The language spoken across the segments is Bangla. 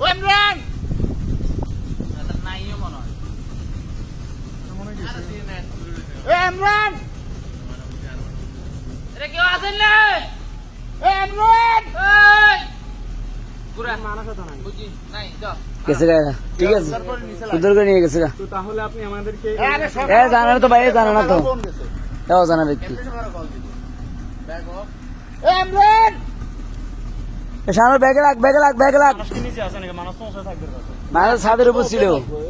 ও ইমরান নাইও মনে হয় এ ইমরান এরে কেউ আছেন না এ ইমরান এই পুরা মানা কথা নাই বুঝি নাই যাও কেসে গয়া ঠিক আছে উদ্ধার করে নিয়ে গেছে গা তো তাহলে আপনি আমাদেরকে এ জানা না তো ভাই জানা না তো তাও জানা ব্যক্তি এ ইমরান সামনে ব্যাগে লাগ মানুষ কি নিচে আছে নাকি মানুষ সমস্যা থাকবে মানুষ ছাদের উপর ছিল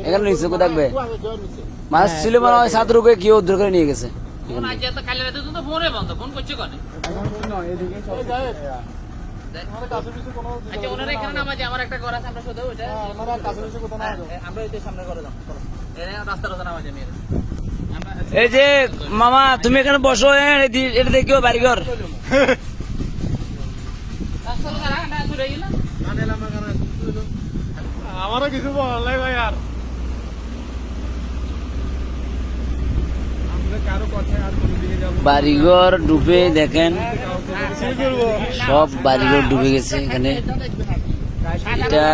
এখানে নিচে কো থাকবে মানুষ ছিল মানে ওই ছাদের উপরে কি উদ্ধার করে নিয়ে গেছে ফোন আজ তো কাল রাতে তো ফোনে বন্ধ ফোন করছে কোনে আচ্ছা ওনারা এখানে নামাজে আমার একটা ঘর আছে আমরা শুধু ওটা আমরা কাছে বসে কোথাও না আমরা এই সামনে করে দাও এরা রাস্তার ওখানে নামাজে মেরে এই যে মামা তুমি এখানে বসো এটা দেখিও বাড়িঘর আমারও কিছু বলাই ভাই আর কারো কথায় আর কোনো দিকে যাবো বাড়িঘর ডুবে দেখেন সব বাড়িঘর ডুবে গেছে এখানে এটা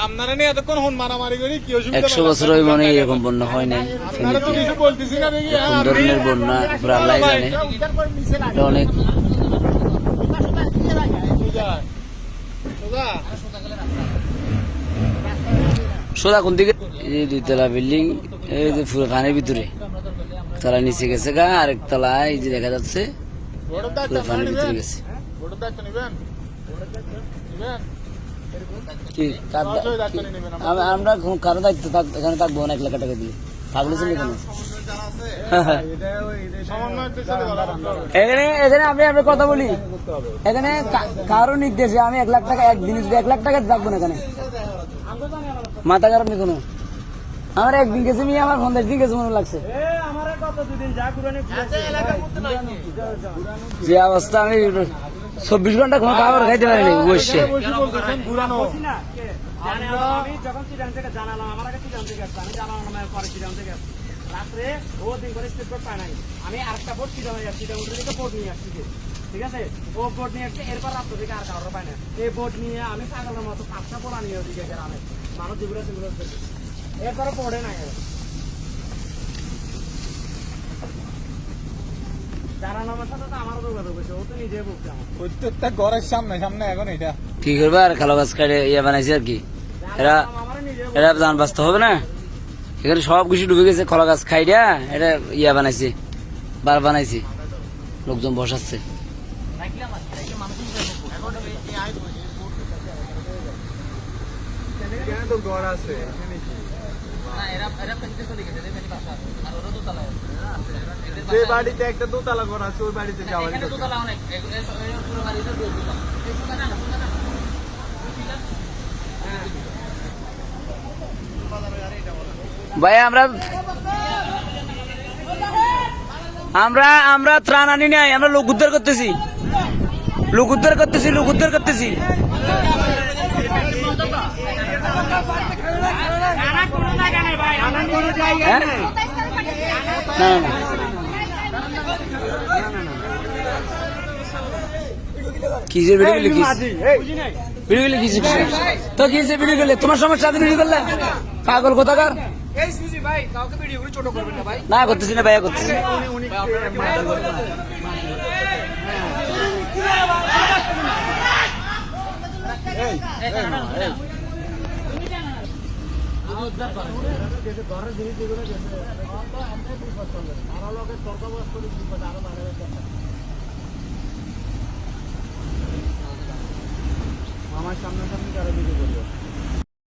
আপনারা নিয়ে এতক্ষণ হন মারামারি করি কি অসুবিধা 100 বছর হই মনে এরকম বন্যা হয় নাই আপনারা তো কিছু বলতেছি না দেখি কোন ধরনের বন্যা পুরো আল্লাহ জানে এটা অনেক সোজা কোন দিকে এই দুইতলা বিল্ডিং এই যে পুরো পানির ভিতরে তালা নিচে গেছে গা আরেক তলা এই যে দেখা যাচ্ছে পুরো পানির ভিতরে গেছে কি আমরা কারো দায়িত্ব এখানে থাকবো না 1 লাখ টাকা দিয়ে থাকলে চলে কেন এখানে এখানে আমি আপনার কথা বলি এখানে কারো নির্দেশে আমি 1 লাখ টাকা একদিন 1 লাখ টাকা থাকবো না এখানে মাথা খারাপ নেই কোনো আমার একদিন গেছে মেয়ে আমার 50 দিন গেছে মনে লাগছে যে অবস্থা আমি 24 ঘন্টা কোনো খাবার খাইতে পারিনি বসে আমি যখন চিরাং থেকে জানালাম আমার কাছে চিরাং থেকে আসছে আমি জানালাম পরে চিরাং থেকে আসছে রাত্রে ও দিন করে স্টেট বোর্ড পায় নাই আমি আরেকটা বোর্ড চিরাং যাচ্ছি চিরাং থেকে বোর্ড নিয়ে আসছি ঠিক আছে ও বোর্ড নিয়ে আসছে এরপর রাত্র থেকে আর কারোর পায় না এই বোর্ড নিয়ে আমি পাগলের মতো 5টা পোলা নিয়ে ওদিকে গ্রামে মানুষ যেগুলো সেগুলো এরপরে পড়ে নাই জানালামের সাথে তো আমারও যোগাযোগ হয়েছে ও তো নিজে বলছে আমার প্রত্যেকটা ঘরের সামনে সামনে এখন এটা কি করবে আর খালো গাছ কাটে ইয়ে বানাইছে আর কি এরা এরা জান বাঁচতে হবে না এখানে সব কিছু ডুবে গেছে কলা গাছ খাইয়া এটা ইয়া বানাইছে বার বানাইছে লোকজন বসাচ্ছে তো ঘর আছে যে বাড়িতে একটা দোতলা ঘর আছে ওই বাড়িতে যাওয়া ভাই আমরা ত্রাণ আনি নাই আমরা লোক উদ্ধার করতেছি হ্যাঁ? না কিসের ভিডিও তো কিসের ভিডিও করলে তোমার সমস্যা ভিডিও করলে পাগল কোথাকার না করতেছি না ভাইয়া করতেছি আমার সামনে তারা ভিডিও করবে